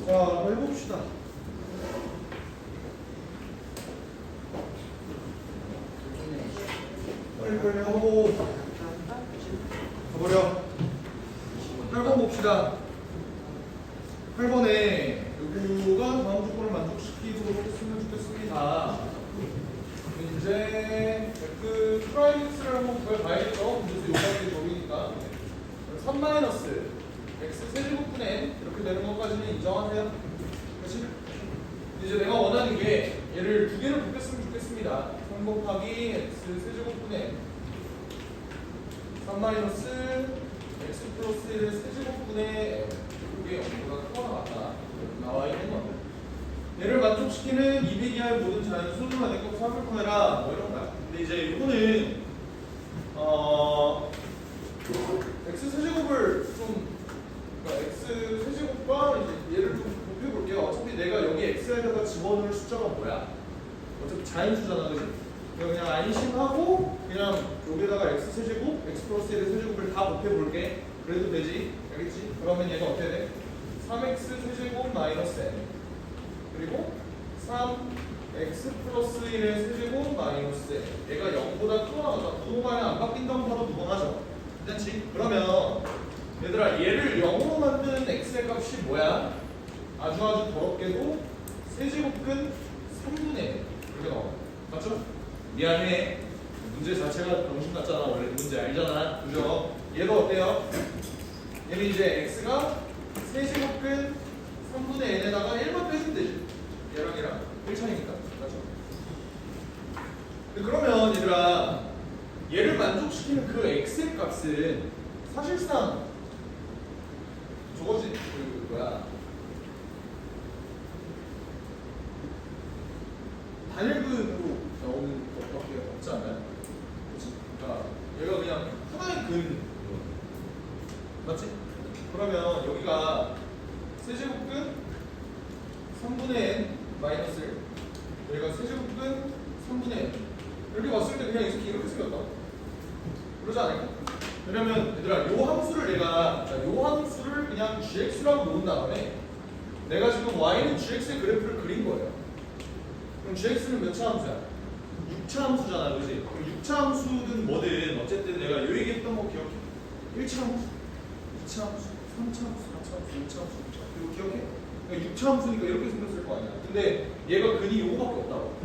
자, 해봅시다. 빨리 하고 가버려. 8번 봅시다. 8번에 요거가 다음 조건을 만족시키도록 했으면 좋겠습니다. 이제 그 프라이스를 한번 구해봐야겠죠. 문제에서 요까지 적이니까 3 x 세제곱분의 n 이렇게 되는 것까지는 인정하세요. 그렇지? 이제 내가 원하는 게 얘를 두 개를 곱했으면 좋겠습니다. 3 곱하기 x 세제곱분의 n 3 x 플러스 1의 세제곱분의 n 이게 0보다 크거나 같다. 나와 있는 건데 얘를 만족시키는 200이하의 모든 자연수만 내거 3을 구해라 뭐 이런 거야. 근데 이제 이거는 x 세제곱을 좀 그러니까 x 세제곱과 이제 얘를 좀 곱해볼게요. 어차피 내가 여기 x에다가 집어넣을 숫자가 뭐야? 어차피 자연수잖아, 그지? 그냥 안심하고 그냥 여기다가 x 세제곱, x 플러스 1의 세제곱을 다 곱해볼게. 그래도 되지? 알겠지? 그러면 얘가 어떻게 돼? 3x 세제곱 마이너스 n 그리고 3x 플러스 1의 세제곱 마이너스 n 얘가 0보다 크거나 같다. 부동간에 안 바뀐다고 봐도 무방하죠. 괜찮지? 그러면 얘들아 얘를 0으로 만드는 x의 값이 뭐야? 아주 더럽게도 세제곱근 3분의 1 이렇게 나와. 맞죠? 미안해. 문제 자체가 정신 같잖아. 원래 문제 알잖아. 그죠? 얘도 어때요? 얘는 이제 x가 세제곱근 3분의 n에다가 1만 빼주면 되지. 얘랑 1차이니까. 맞죠? 그러면 얘들아 얘를 만족시키는 그 x의 값은 사실상 저거지. 그 뭐야 단일근으로 나오는 것밖에 없지 않나요? 그렇지? 그러니까 얘가 그냥 하나의 근 맞지? 그러면 여기가 세제곱근 3분의 n 마이너스 1 여기가 세제곱근 3분의 n 이렇게 봤을 때 그냥 이렇게 생겼다. 그러지 않을까? 왜냐면 얘들아 요 함수를 내가 요 함수를 그냥 gx라고 놓은 다음에 내가 지금 y는 gx의 그래프를 그린 거예요. 그럼 gx는 몇 차 함수야? 6차 함수잖아, 그지? 6차 함수든 뭐든 어쨌든 내가 요 얘기했던 거 기억해? 1차 함수, 2차 함수, 3차 함수, 4차 함수, 5차 함수, 6차 이거 기억해? 그러니까 6차 함수니까 이렇게 생겼을 거 아니야. 근데 얘가 근이 요거밖에 없다고.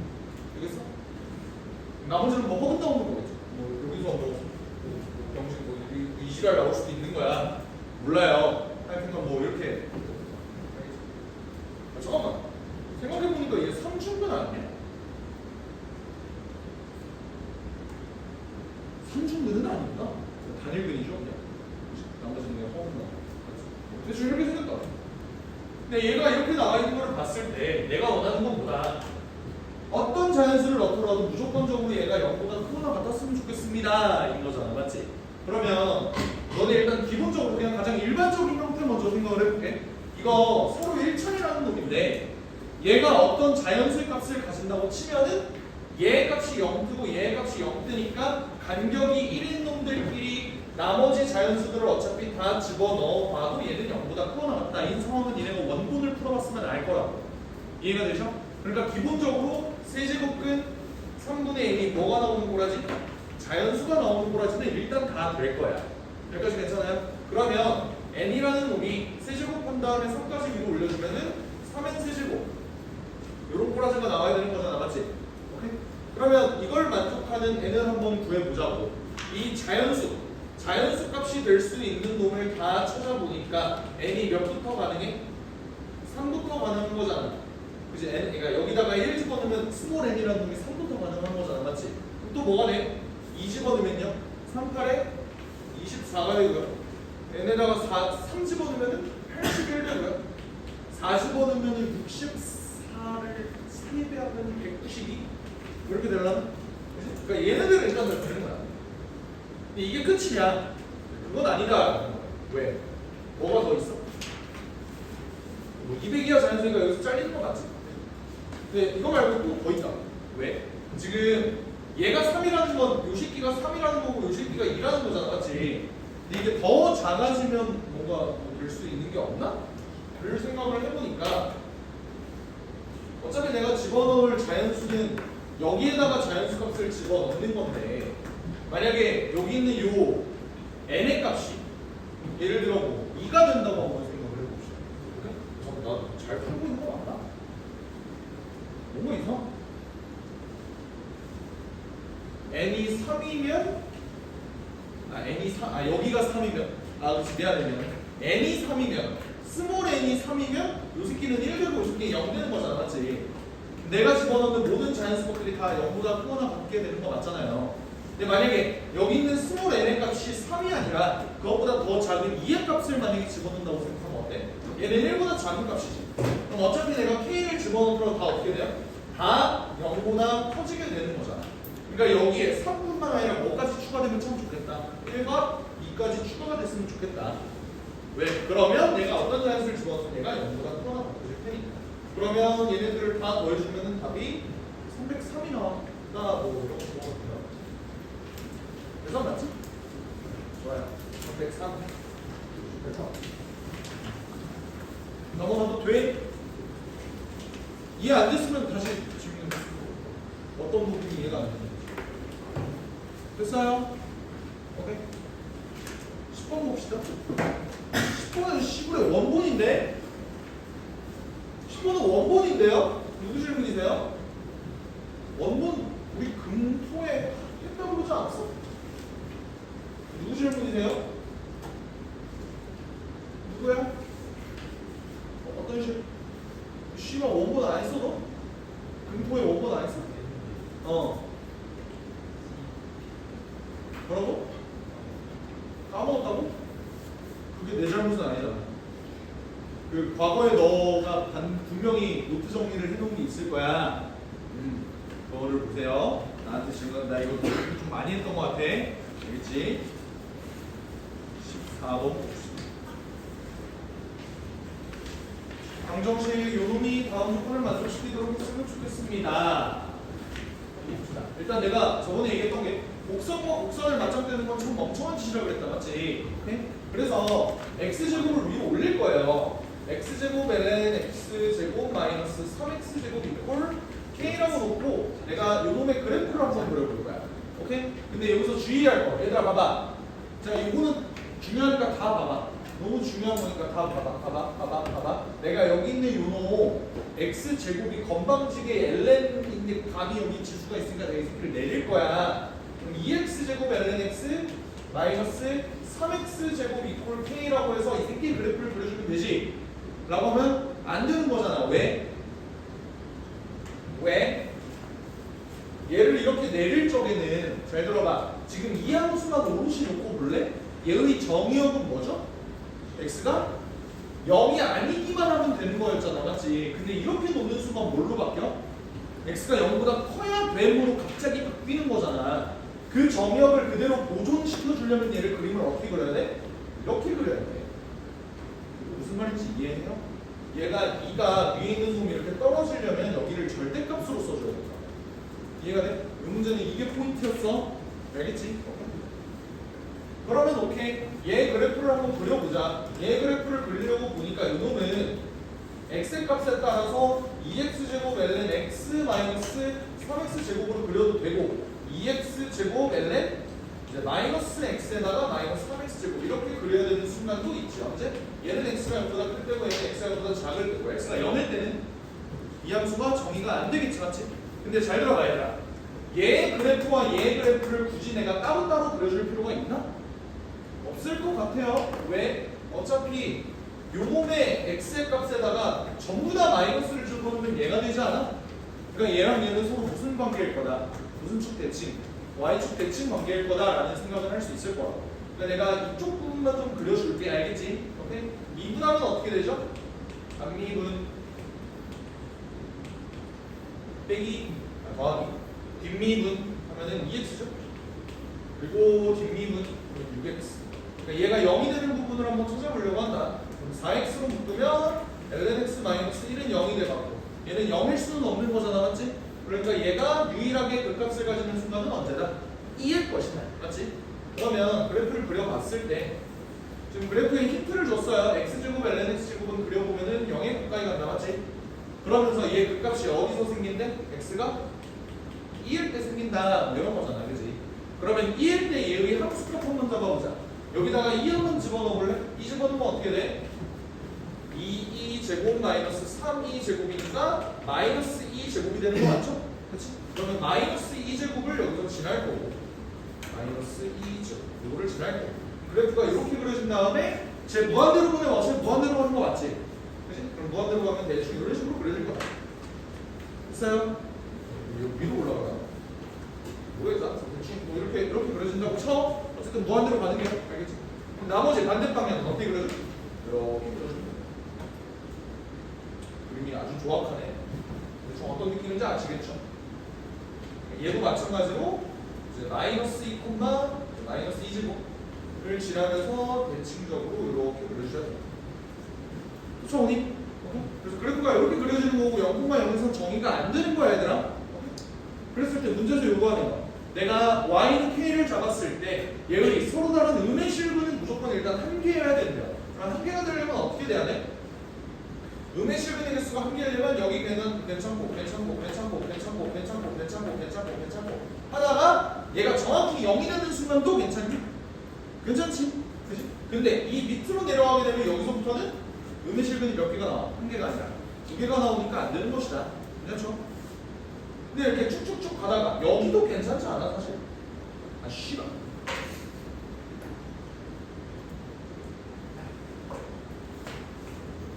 알겠어? 나머지는 뭐 허근 나오는 거겠죠. 뭐 여기서 뭐 병신 뭐 이 지랄 나올 수도 있는 거야. 몰라요. 하여튼 뭐 이렇게. 잠깐만. 생각해보니까 이게 3중근 아니야? 3중근은 아닌가? 단일근이죠 그냥. 나머지는 그냥 허근나. 대충 이렇게 생겼다. 근데 얘가 이렇게 나와 있는 걸 봤을 때 내가 원하는 건 뭐다? 어떤 자연수를 넣더라도 무조건적으로 얘가 0보다 크거나 같았으면 좋겠습니다. 이런 거잖아. 맞지? 그러면 너네 일단 기본적으로 그냥 가장 일반적인 형태 먼저 생각을 해볼게. 이거 서로 1차이라는 놈인데 얘가 어떤 자연수의 값을 가진다고 치면은 얘 값이 0 뜨고 얘 값이 0 뜨니까 간격이 1인 놈들끼리 나머지 자연수들을 어차피 다 집어넣어 봐도 얘는 0보다 크거나 같다. 이 상황은 얘네가 원본을 풀어봤으면 알 거라고. 이해가 되죠? 그러니까 기본적으로 세제곱근 3분의 n이 뭐가 나오는 꼬라지? 자연수가 나오는 꼬라지는 일단 다 될 거야. 여기까지 괜찮아요? 그러면 n이라는 놈이 세제곱한 다음에 3까지 위로 올려주면은 3n 세제곱 요런 꼬라지가 나와야 되는 거잖아. 맞지? 오케이? 그러면 이걸 만족하는 n을 한번 구해보자고. 이 자연수 값이 될 수 있는 놈을 다 찾아보니까 n이 몇부터 가능해? 3부터 가능한 거잖아. 그치? 그러니까 여기다가 1 집어넣으면 스몰 n이라는 놈이 3부터 가능한 거잖아. 맞지? 그럼 또 뭐가 돼? 2 집어넣으면요? 3, 8에 24가 되고요. n에다가 3 집어넣으면 81 되고요. 4 집어넣으면 64를 3배 하면 192 이렇게 되려나? 그러니까 얘네들은 일단 되는 거야. 근데 이게 끝이야. 그건 아니다. 왜? 뭐가 더 있어? 뭐 200이야 자연수니까 여기서 잘리는 거 같지? 근데 이거 말고 또 더 있다. 왜? 지금 얘가 3이라는 건 요 새끼가 3이라는 거고 요 새끼가 2라는 거잖아. 맞지? 근데 이게 더 작아지면 뭔가 될 수 있는 게 없나? 를 생각을 해보니까 어차피 내가 집어넣을 자연수는 여기에다가 자연수 값을 집어넣는 건데 만약에 여기 있는 요 n의 값이 예를 들어 뭐 2가 된다고 한번 생각을 해봅시다. 나잘 풀고 있는 거 맞나? 뭔가 이상? n이 3이면 여기가 3이면 미안해요. n이 3이면 스몰 n이 3이면 요 새끼는 1되고 요 새끼는 0 되는 거잖아, 맞지? 내가 집어넣는 모든 자연수법들이 다 0보다 크거나 같게 되는 거 맞잖아요. 근데 만약에 여기 있는 스몰 n의 값이 3이 아니라 그것보다 더 작은 2의 값을 만약에 집어넣는다고 생각하면 어때? 얘는 1보다 작은 값이지. 그럼 어차피 내가 k를 집어넣으면 다 어떻게 돼요? 다 0보다 커지게 되는 거잖아. 그러니까 여기에 3뿐만 아니라 뭐까지 추가되면 참 좋겠다. 1과 2까지 추가가 됐으면 좋겠다. 왜? 그러면 내가 어떤 자연수를 집어넣어서 얘가 0보다 크거나 같아질 테니까. 그러면 얘네들을 다 더해주면 답이 303이 나왔다. 뭐 이런 거 같아요. 그래서 맞지? 좋아요. 303. 그래서 넘어가도 돼? 이해 안 됐으면 다시 질문해 주시고 어떤 부분이 이해가 안 되는지. 됐어요? 오케이. 10번 봅시다. 10번은 시골의 원본인데? 10번은 원본인데요? 누구 질문이세요? 원본 우리 금토에 했다고 그러지 않았어? 누구 질문이세요? 누구야? 어떤 실? 씨발 원본 안 했어 너? 금토에 원본 안 했어? 뭐라고? 까먹었다고? 그게 내 잘못은 아니잖아. 그 과거에 너가 분명히 노트 정리를 해놓은 게 있을 거야. 그거를 보세요. 나한테 지금 나 이거 좀 많이 했던 것 같아. 알겠지? 14번 봅시다. 강정식 요놈이 다음 조건을 만족시키도록 했으면 좋겠습니다. 봅시다. 일단 내가 저번에 얘기했던 게 곡선과 곡선을 맞짱뜨는 건 참 멍청한 짓이라고 그랬다, 맞지? 오케이? 그래서 x제곱을 위로 올릴 거예요. x제곱 ln x제곱 마이너스 3x제곱 이꼴 k라고 놓고 내가 요놈의 그래프를 한번 그려볼 거야. 오케이? 근데 여기서 주의할 거. 얘들아 봐봐. 자, 이거는 중요하니까 다 봐봐. 너무 중요한 거니까 다 봐봐. 내가 여기 있는 요놈 x제곱이 건방지게 ln인데 감이 여기 지수가 있으니까 내가 이 새끼를 내릴 거야. 그럼 2x제곱 lnx 마이너스 3x제곱 이꼴 k라고 해서 이 새끼 그래프를 그려주면 되지. 라고 하면 안 되는 거잖아. 왜? 얘를 이렇게 내릴 적에는 잘 들어봐. 지금 이 함수만 오롯이 놓고 볼래? 얘의 정의역은 뭐죠? x가 0이 아니기만 하면 되는 거였잖아, 맞지? 근데 이렇게 놓는 순간 뭘로 바뀌어? x가 0보다 커야 됨으로 갑자기 바뀌는 거잖아. 그 정의역을 그대로 보존시켜 주려면 얘를 그림을 어떻게 그려야 돼? 이렇게 그려야 돼. 무슨 말인지 이해해요? 얘가 2가 위에 있는 놈이 이렇게 떨어지려면 여기를 절대값으로 써줘야 된다. 이해가 돼? 이 문제는 이게 포인트였어. 알겠지? 그러면 오케이. 얘 그래프를 한번 그려보자. 얘 그래프를 그리려고 보니까 이 놈은 x의 값에 따라서 2x제곱 ln x 마이너스 3x제곱으로 그려도 되고 2x제곱 ln 이제 마이너스 x에다가 마이너스 3x제곱 이렇게 그려야 되는 순간도 있지. 언제? 얘는 x가 0보다 클 때고 얘는 x가 0보다 작을 때고 x가 0일 때는 이 함수가 정의가 안 되겠지, 맞지? 근데 잘 들어봐 얘들아. 얘 그래프와 얘 그래프를 굳이 내가 따로따로 그려줄 필요가 있나? 없을 것 같아요. 왜? 어차피 요 놈의 x의 값에다가 전부 다 마이너스를 집어넣으면 얘가 되지 않아? 그러니까 얘랑 얘는 서로 무슨 관계일 거다? 무슨 축 대칭? y축 대칭 관계일 거다라는 생각을 할 수 있을 거야. 그러니까 내가 이쪽 부분만 좀 그려줄게. 알겠지? 오케이? 미분하면 어떻게 되죠? 앞미분 빼기 더하기 뒷미분 하면은 2x죠? 그리고 뒷미분 6x. 그러니까 얘가 0이 되는 부분을 한번 찾아보려고 한다. 4x로 묶으면 lnx 마이너스 1은 0이 돼갖고 얘는 0일 수는 없는 거잖아, 맞지? 그러니까 얘가 유일하게 그 값을 가지는 순간은 언제다? 2일 것이다, 맞지? 그러면 그래프를 그려봤을 때 지금 그래프에 힌트를 줬어요. x제곱 lnx제곱은 그려보면은 어디서 생긴대? x가 2일 때 생긴다 이런 거잖아, 그지? 그러면 2일 때 얘의 함수값 한번 잡아보자. 여기다가 2 한번 집어넣어볼래? 2 집어넣으면 어떻게 돼? 2제곱 마이너스 3제곱이니까 마이너스 2제곱이 되는 거 맞죠? 그치? 그러면 마이너스 2제곱을 여기서 지날 거고 마이너스 2제곱 이거를 지날 거고 그래프가 이렇게 그려진 다음에 제 무한대로 보내면 어차피 무한대로 가는 거 맞지? 그치? 그럼 무한대로 가면 대충 이런 식으로 그려질 거야. 됐어요? 위로 올라가나? 모르겠다. 대충 뭐 이렇게 그려진다고 쳐. 어쨌든 무한대로 가는 게 알겠지? 그럼 나머지 반대 방향은 어떻게 그려져? 이렇게 그려져. 그림이 아주 정확하네. 대충 어떤 느낌인지 아시겠죠? 얘도 마찬가지로 이제 마이너스 2, 마이너스 2제곱을 지나면서 대칭적으로 이렇게 그려주셔야 돼요. 그쵸, 언니? 그래서 그래프가 이렇게 그려지는 거고 0,0에서 정의가 안 되는 거야, 얘들아. 그랬을 때 문제에서 요구하는 거. 내가 y는 k를 잡았을 때 얘의 서로 다른 음의 실근은 무조건 일단 한 개여야 된대요. 그럼 한 개가 되려면 어떻게 돼야 돼? 음의 실근의 개수가 한 개되면 여기 괜찮고 하다가 얘가 정확히 0이 되는 순간도 괜찮니? 괜찮지? 그치? 근데 이 밑으로 내려가게 되면 여기서부터는 음의 실근이 몇 개가 나와? 한 개가 아니라 두 개가 나오니까 안 되는 것이다. 그렇죠? 근데 이렇게 쭉쭉쭉 가다가 여기도 괜찮지 않아 사실? 아 씨발.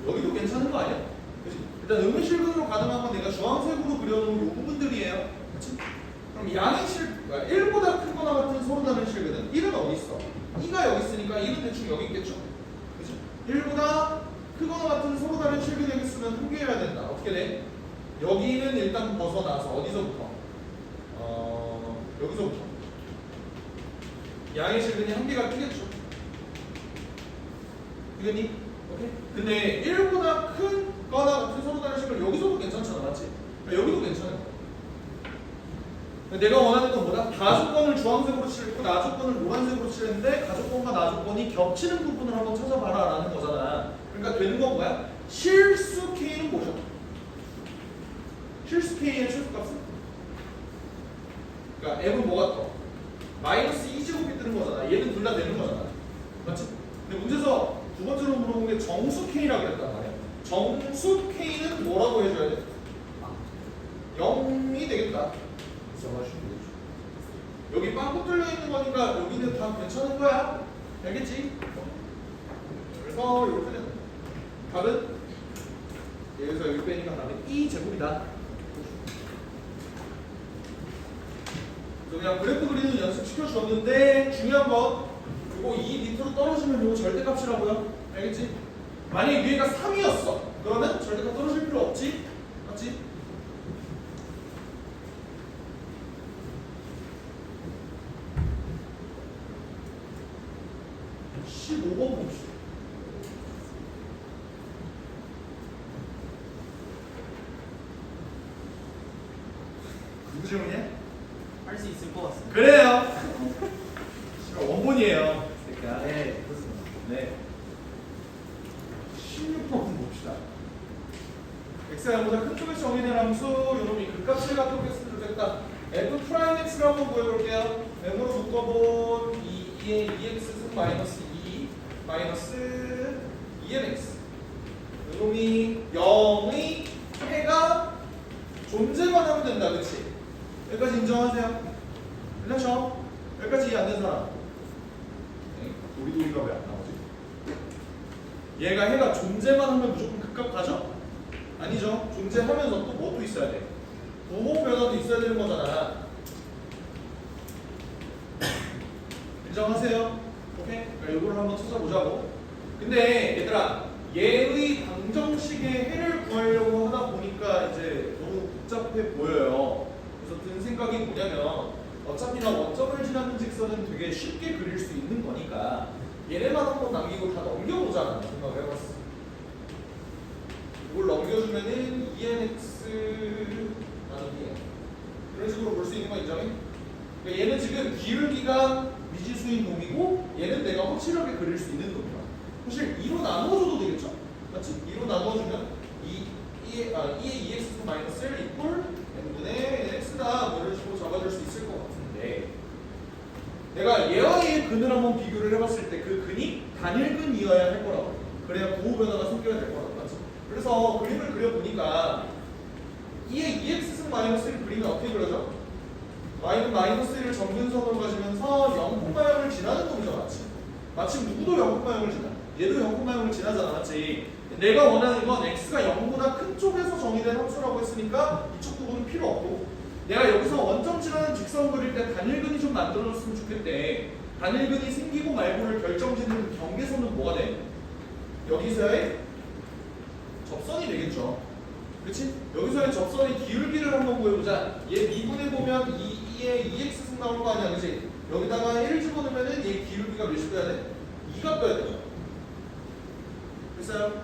여기도 괜찮은 거 아니야? 그치? 일단 음의 실근으로 가능한 건 내가 주황색으로 그려놓은 이 부분들이에요. 그치? 그럼 양의 1보다 크거나 같은 서로 다른 실근은 1은 어디 있어? 2가 여기 있으니까 1은 대충 여기 있겠죠? 그치? 1보다 크거나 같은 서로 다른 실근이 여기 있으면 한 개여야 된다. 어떻게 돼? 여기는 일단 벗어나서 어디서부터? 여기서부터 양의 실근이 한 개가 크겠죠? 되겠니? 오케이? 근데 1보다 큰 거나 같은 서로 다른 실근 여기서도 괜찮잖아, 맞지? 여기도 괜찮은 거야. 내가 원하는 건 뭐다? 가조건을 주황색으로 칠고 나조건을 노란색으로 칠했는데 가조건과 나조건이 겹치는 부분을 한번 찾아봐라 라는 거잖아. 그러니까 되는 건 뭐야? 실수 K는 뭐죠? 실수 K의 최소값은? 그러니까 F은 뭐가 떠? 마이너스 2제곱이 뜨는 거잖아. 얘는 둘 다 되는 거잖아. 맞지? 근데 문제에서 두 번째로 물어본 게 정수 K라고 했단 말이야. 정수 K는 뭐라고 해줘야 돼? 0이 되겠다. 여기 빵꾸 뚫려 있는 거니까 여기는 다 괜찮은 거야. 알겠지? 그래서 이렇게 되는 거야. 답은 여기서 여기 빼니까 답은 2제곱이다. 그냥 그래프 그리는 연습 시켜주었는데 중요한 건 이거 2 밑으로 떨어지면 이거 절대값이라고요. 알겠지? 만약에 위에가 3이었어. 그러면 절대값 떨어질 필요 없지? 맞지? 봅시다. 누구 질문이야? 할 수 있을 것 같습니다. 그래요. 원본이에요. 네, 그렇습니다. 네. 16번 봅시다. x보다 큰 쪽에서 정의된 함수 요놈이 극값을 갖고 있으면 좋겠다. f 프라임 x를 한번 구해볼게요. m으로 묶어본 2의 2x승 마이너스 2 마이너스 2nx 요놈이 0의 해가 존재만 하면 된다. 그치? 여기까지 인정하세요? 그렇죠? 여기까지 이해 안 되는 사람? 도리도리가 왜 안 나오지? 얘가 해가 존재만 하면 무조건 극값 가죠? 아니죠. 존재하면서 또 뭐 또 있어야 돼? 부호 변화도 있어야 되는 거잖아. 인정하세요? 오케이? 그러니까 이걸 한번 찾아보자고. 근데 얘들아, 얘의 방정식의 해를 구하려고 하다 보니까 이제 너무 복잡해 보여요. 그래서 든 생각이 뭐냐면 어차피 나 원점을 지나는 직선은 되게 쉽게 그릴 수 있는 거니까 얘네만 한번 남기고 다 넘겨보자는 생각을 해봤어. 이걸 넘겨주면은 2nx 나누기 이런 식으로 볼 수 있는 거 인정해? 그러니까 얘는 지금 기울기가 미지수인 놈이고 얘는 내가 확실하게 그릴 수 있는 놈이야. 사실 2로 나누어줘도 되겠죠? 맞지? 2로 나누어주면 2 2의 2x 마이너스 1 이퀄 n분의 x다 뭐 이런 식으로 적어줄 수 있을 것 같은데 내가 얘와 얘의 근을 한번 비교를 해봤을 때 그 근이 단일근이어야 할 거라고 그래야 부호 변화가 생겨야 될 거라고 맞지? 그래서 그림을 그려보니까 2의 2x 마이너스 1 그리면 어떻게 그려져? y는 마이너스 1을 점근선으로 가지면서 0,0을 지나는 놈이죠 맞지? 마침 누구도 0,0을 지나 얘도 0,0을 지나잖아 맞지? 내가 원하는 건 x가 0보다 큰 쪽에서 정의된 함수라고 했으니까 이쪽 부분은 필요 없고 내가 여기서 원점 지나는 직선 그릴 때 단일근이 좀 만들어졌으면 좋겠대. 단일근이 생기고 말고를 결정짓는 경계선은 뭐가 돼? 여기서의 접선이 되겠죠. 그치? 여기서의 접선의 기울기를 한번 구해보자. 얘 미분해 보면 2의 2x승 나올 거 아니야, 그치? 여기다가 1을 집어넣으면은 얘 기울기가 몇이 떠야 돼? 2가 떠야 돼. 됐어요?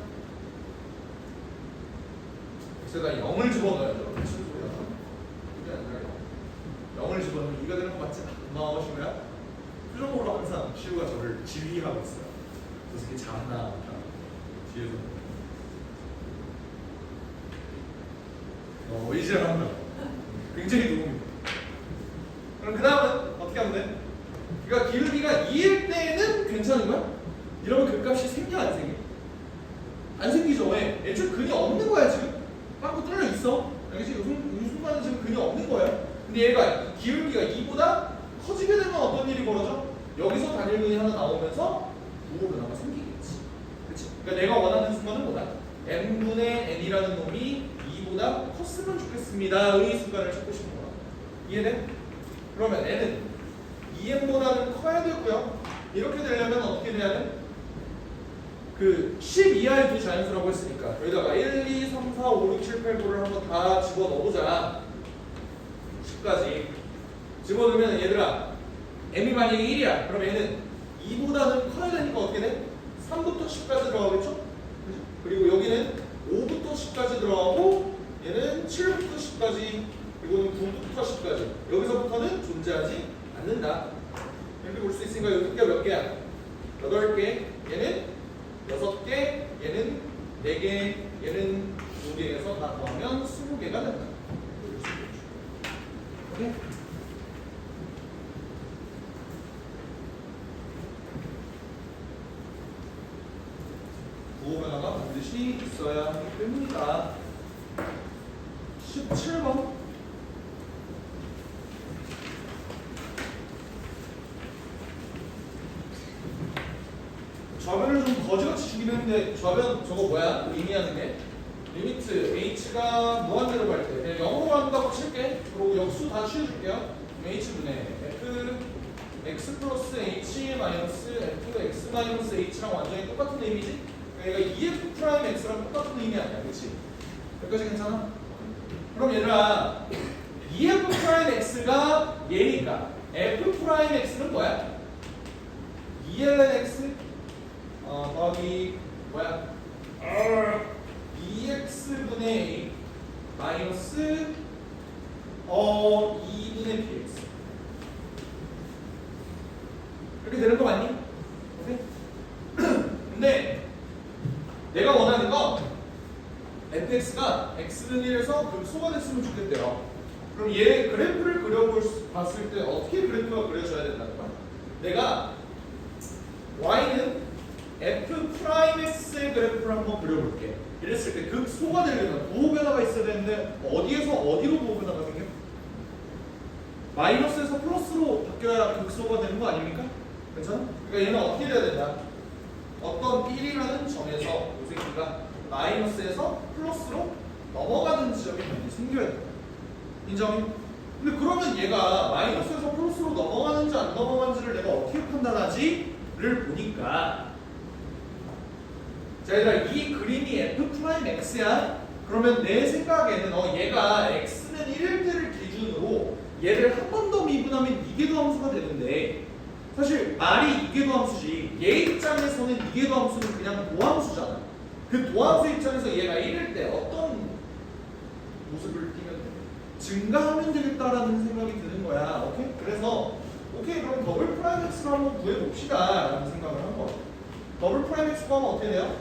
제가 0을 집어넣어야죠. 무슨 소리야? 그게 아니라 0을 집어넣으면 2가 되는 거 맞지? 고마워, 시우야. 표정으로 항상 시우가 저를 지휘하고 있어요. 그래서 이렇게 잘한다. 뒤에서. 의지를 한다. 굉장히 도움이 돼. 그럼 그 다음은 어떻게 하면 돼? 그러니까 기울기가 2일 때는 괜찮은 거야? 이러면 그 값이 생겨 안 생겨? 안 생기죠. 왜? 애초에 근이 없는 거야 지금. 빵꾸 뚫려 있어. 알겠지? 이 순간은 지금 근이 없는 거예요. 근데 얘가 기울기가 2보다 커지게 되면 어떤 일이 벌어져? 여기서 단일근이 하나 나오면서 부호 변화가 생기겠지. 그렇지? 그러니까 내가 원하는 순간은 뭐다? n분의 n이라는 놈이 2보다 컸으면 좋겠습니다의 순간을 찾고 싶은 거야. 이해돼? 그러면 n은 2n보다는 커야 되고요. 이렇게 되려면 어떻게 돼야 돼? 그 10 이하의 두 자연수라고 했으니까 여기다가 1, 2, 3, 4, 5, 6, 7, 8, 9를 한번 다 집어넣어보자. 10까지 집어넣으면 얘들아 m이 만약에 1이야 그럼 얘는 2보다는 커야 되니까 어떻게 돼? 3부터 10까지 들어가겠죠? 그죠? 그리고 여기는 5부터 10까지 들어가고 얘는 7부터 10까지 그리고 9부터 10까지 여기서부터는 존재하지 않는다. 이렇게 볼 수 있으니까 여기 두께가 몇 개야? 8개. 얘는 6개, 얘는 4개, 얘는 2개에서 다 더하면 20개가 된다. 오케이? 부호 변화가 반드시 있어야 하기 때문이다. 17번. 좌변을 좀 거지같이 주긴 했는데 좌변 저거 뭐야? 의미하는 게 리미트 h가 무한대로 갈 때 그냥 0으로 간다고 칠게. 그리고 역수 다 취해줄게요. h분의 f x 플러스 h 마이너스 f x 마이너스 h랑 완전히 똑같은 의미지? 그러니까 2f 프라임 x랑 똑같은 의미 아니야, 그렇지? 여기까지 괜찮아? 그럼 얘들아 2f 프라임 x가 얘니까 f 프라임 x는 뭐야? 2ln x 더하기 뭐야? 2x분의 a 마이너스 2분의 bx 이렇게 되는 거 맞니? 오케이? 근데 내가 원하는 건 fx가 x는 1에서 극소가 됐으면 좋겠대요. 그럼 얘 그래프를 봤을 때 어떻게 그래프가 그려져야 된다는 거야? 내가 y는 f 프라임 x의 그래프를 한번 그려볼게. 이랬을 때 극소가 되려면 부호 변화가 있어야 되는데 어디에서 어디로 부호 변화가 생겨? 마이너스에서 플러스로 바뀌어야 극소가 되는 거 아닙니까? 괜찮아? 그러니까 얘는 어떻게 돼야 된다? 어떤 1이라는 점에서 이 새끼가 마이너스에서 플러스로 넘어가는 지점이 반드시 생겨야 된다. 인정해? 근데 그러면 얘가 마이너스에서 플러스로 넘어가는지 안 넘어가는지를 내가 어떻게 판단하지?를 보니까 자, 얘들아 이 그림이 f 프라임 x야. 그러면 내 생각에는 얘가 x는 1일 때를 기준으로 얘를 한 번 더 미분하면 이계도 함수가 되는데 사실 말이 이계도 함수지 얘 입장에서는 이계도 함수는 그냥 도함수잖아. 그 도함수 입장에서 얘가 1일 때 어떤 모습을 띠면 돼? 증가하면 되겠다라는 생각이 드는 거야. 오케이? 그래서 오케이 그럼 더블 프라임 x로 한번 구해봅시다 라는 생각을 한 거야. 더블 프라임 x 구하면 어떻게 돼요?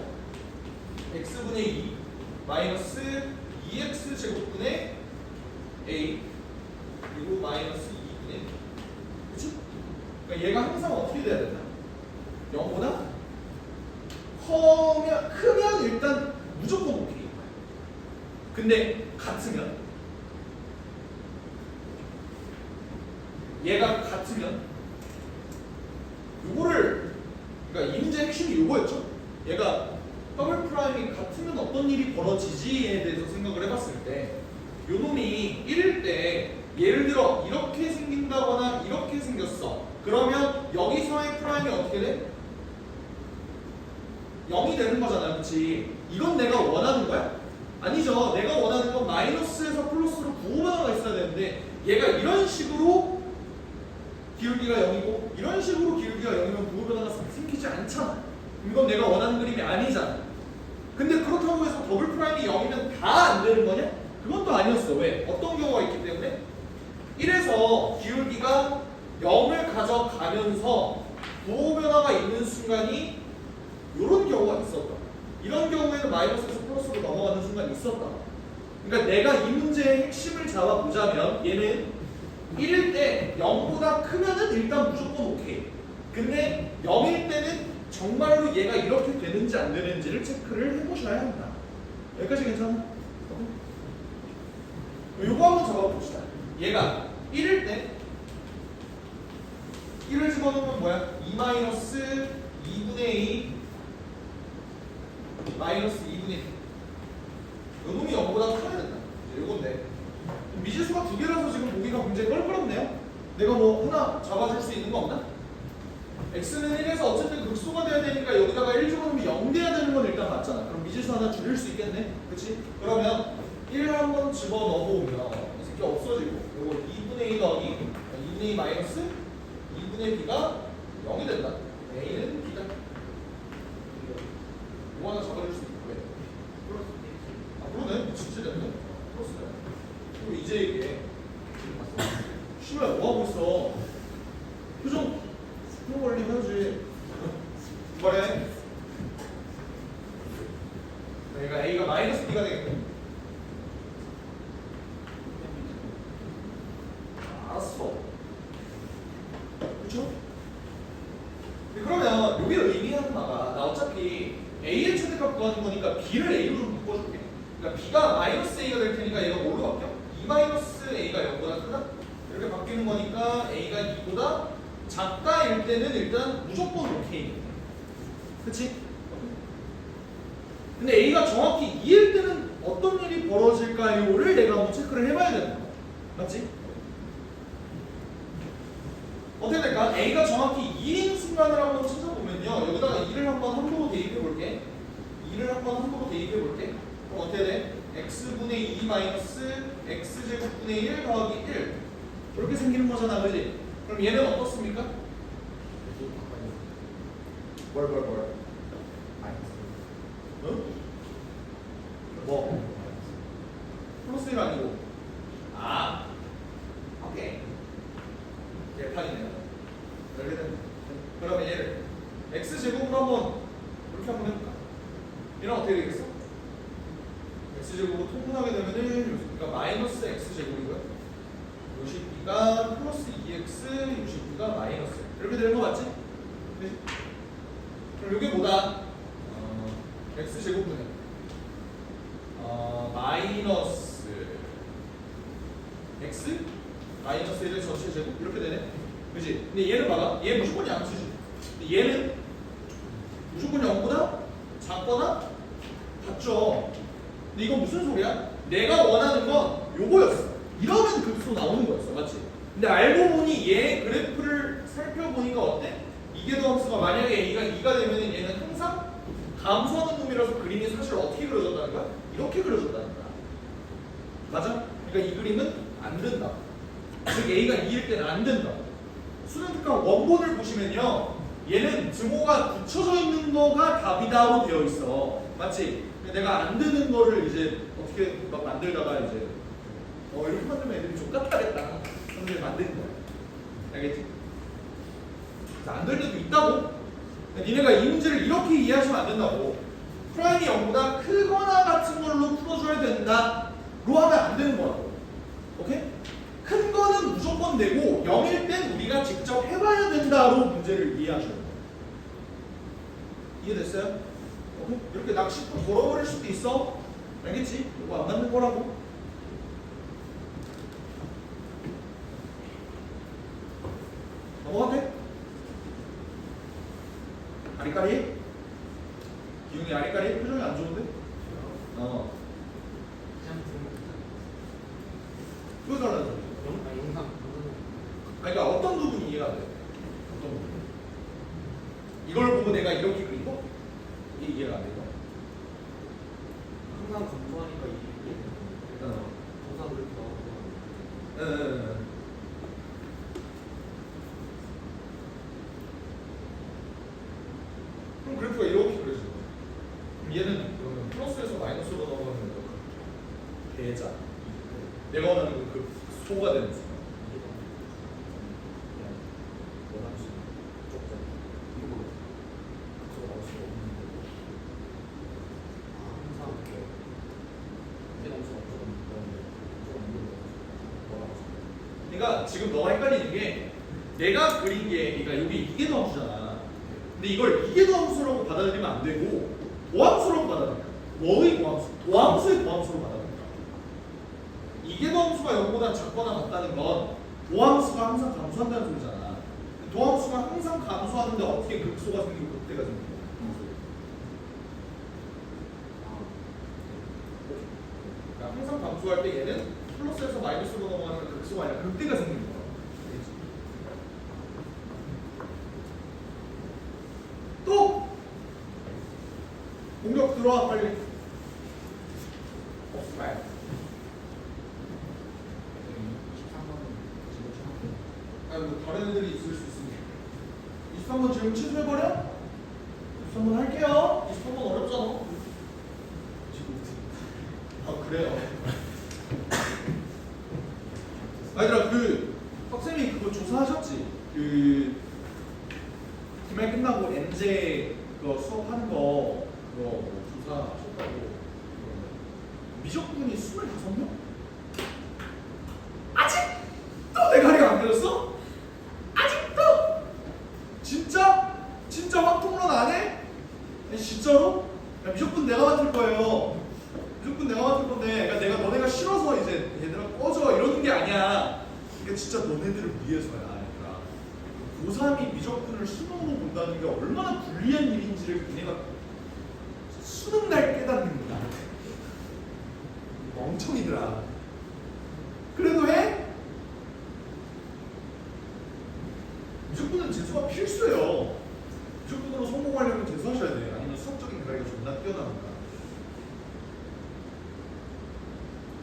x분의 2 마이너스 2x 제곱분의 a 그리고 마이너스 2분의 b. 그치? 그러니까 얘가 항상 어떻게 돼야 된다? 0보다 크면 일단 무조건 오케이. 근데 같으면 얘가 같으면 요거를 그러니까 이 문제의 핵심이 요거였죠. 얘가 더블 프라임이 같으면 어떤 일이 벌어지지에 대해서 생각을 해봤을 때 요 놈이 1일 때 예를 들어 이렇게 생긴다거나 이렇게 생겼어. 그러면 여기서의 프라임이 어떻게 돼? 0이 되는 거잖아. 그치? 이건 내가 원하는 거야? 아니죠. 내가 원하는 건 마이너스에서 플러스로 부호변화가 있어야 되는데 얘가 이런 식으로 기울기가 0이고 이런 식으로 기울기가 0이면 부호변화가 생기지 않잖아. 이건 내가 원하는 그림이 아니잖아. 근데 그렇다고 해서 더블 프라임이 0이면 다 안 되는 거냐? 그건 또 아니었어. 왜? 어떤 경우가 있기 때문에 1에서 기울기가 0을 가져가면서 부호변화가 있는 순간이 이런 경우가 있었다. 이런 경우에는 마이너스에서 플러스로 넘어가는 순간이 있었다. 그러니까 내가 이 문제의 핵심을 잡아보자면 얘는 1일 때 0보다 크면은 일단 무조건 오케이. 근데 0일 때는 정말로 얘가 이렇게 되는지 안 되는지를 체크를 해보셔야 한다. 여기까지 괜찮아? 요거 한번 잡아봅시다. 얘가 1일 때 1을 집어넣으면 뭐야? 2 마이너스 2분의 2 마이너스 2분의 2. 요 놈이 0보다 커야 된다. 요건데 미지수가 두 개라서 지금 보기가 굉장히 껄끄럽네요. 내가 뭐 하나 잡아줄 수 있는 거 없나? x는 1에서 어쨌든 극소가 돼야 되니까 여기다가 1 집어넣으면 0 돼야 되는 건 일단 맞잖아. 그럼 미지수 하나 줄일 수 있겠네. 그치? 그러면 1 한번 집어넣어보면 이 새끼 없어지고 요거 2분의 2 더하기 2분의 2 마이너스 2분의 b가 0이 된다. a는 b다. 이거 하나 잡아줄 수 있고 왜? 그러네. 진짜 됐네. 플러스네. 그리고 이제 이게 씨발 뭐하고 있어? 표정 걸리면지 뭐래? 그러니까 a가 마이너스 b가 되겠네. 알았어. 그렇죠? 그러면 여기 의미하는 바가 나 어차피 a의 최대값 구하는 거니까 b를 a로 좀 바꿔줄게. 그러니까 b가 마이너스 a가 될 테니까 얘가 뭘로 바뀌어? 2 마이너스 a가 0보다 크다? 이렇게 바뀌는 거니까 a가 2보다 작다일 때는 일단 무조건 오케이. 그치? 근데 a가 정확히 2일 때는 어떤 일이 벌어질까요를 내가 한번 체크를 해봐야 되는 거야. 맞지? 어떻게 될까? a가 정확히 2인 순간을 한번 찾아보면요. 여기다가 2를 한번 함부로 대입해 볼게. 2를 한번 함부로 대입해 볼게. 그럼 어떻게 돼? x분의 2 마이너스 x제곱분의 1 더하기 1 이렇게 생기는 거잖아. 그지? 그럼 얘는 어떻습니까? 뭘? 응? 뭐? 플러스 1 아니고 오케이. 개판이네요. 그러면 얘를 x제곱으로 한번 이렇게 한번 해볼까? 얘는 어떻게 되겠어? x제곱으로 통분하게 되면은 요식비가 마이너스 x제곱이고요. 요식비가 플러스 2x, 요식비가 마이너스 이렇게 되는 거 맞지? 네. 그럼 이게 뭐다? x제곱분의 마이너스 x 마이너스 1의 전체 제곱 이렇게 되네. 그지? 근데 얘는 봐봐. 얘 무조건 양수지. 근데 얘는 무조건 0보다 작거나 같죠. 근데 이건 무슨 소리야? 내가 원하는 건 요거였어. 이러면 극소 나오는 거였어. 맞지? 근데 알고 보니 얘 그래프를 살펴보니까 어때? 이계도함수가 만약에 a가 2가 되면 얘는 항상 감소하는 놈이라서 그림이 사실 어떻게 그려졌다는 거야? 이렇게 그려졌다는 거야. 맞아? 그러니까 이 그림은 안 된다. 즉 a가 2일 때는 안 된다. 수능 특강 원본을 보시면요. 얘는 등호가 붙여져 있는 거가 답이다로 되어 있어. 맞지? 내가 안 되는 거를 이제 어떻게 막 만들다가 이제 이렇게 만들면 애들이 족같다겠다. 그런데 만드는 거야. 알겠지? 안 될 때도 있다고. 니네가 이 문제를 이렇게 이해하시면 안 된다고. 프라임이 0보다 크거나 같은 걸로 이해하셔야 돼요. 이해됐어요? 오케이? 이렇게 낚시도 걸어버릴 수도 있어. 알겠지? 이거 안 맞는 거라고. 넘어가도 돼? 아리까리? 기운이 아리까리? 표정이 안 좋은데? 어. 그거 달라져. 그러니까 어떤 부분이 이해가 돼? 어떤 부분? 이걸 보고 내가 이렇게 그리고 이게 이해가 안 돼요? 항상 공부하니까 이게 동사 그렇게 나오고. 그럼 그래프가 이렇게 그려져. 그럼 얘는 그러면 플러스에서 마이너스로 넘어가는 거 대자. 내가 원하는 그 소가 되는 순간. 그러니까 지금 너가 헷갈리는 게 내가 그린 게 그러니까 여기 이게 함수잖아. 근데 이걸 이게 함수라고 받아들이면 안 되고 도함수라고 받아들여. 뭐의 도함수? 도함수의 도함수로 받아들여. 이게 함수가 0보다 작거나 같다는 건 도함수가 항상 감소한다는 소리잖아. 도함수가 항상 감소하는데 어떻게 극소가 생기고 극대가 생기고? 그러니까 항상 감소할 때 얘는 플러스에서 마이너스로 넘어가는 극소가 아니라 극대가 생기는 거야. 또 공격 들어와 빨리. 빨리. 13번은 뭐 다른 애들이 있을 수 있으니까 23번 질문 취소해버려? 23번 할게요. 23번 어렵잖아. 아 그래요? 아니라 그 학생이 그거 조사하셨지? 그 기말 끝나고 엔제 그거 수업하는 거 그거 뭐 조사하셨다고. 미적분이 25명? 아직도 대가리가 안 그렸어? 아직도? 진짜? 진짜 확통론 안 해? 아니, 진짜로? 야, 미적분 내가 맡을 거예요. 미적분 내가 맡을 건데 그러니까 내가 너네가 싫어서 이제 얘들아 꺼져 이러는 게 아니야. 이게 진짜 너네들을 위해서야. 그러니까 고3이 미적분을 수능으로 본다는 게 얼마나 불리한 일인지를 걔네가 수능 날 깨닫는 거야. 멍청이들아. 그래도 해? 미적분은 재수가 필수예요. 미적분으로 성공하려면 재수하셔야 돼. 아니면 수학적인 대가리가 존나 뛰어나니까.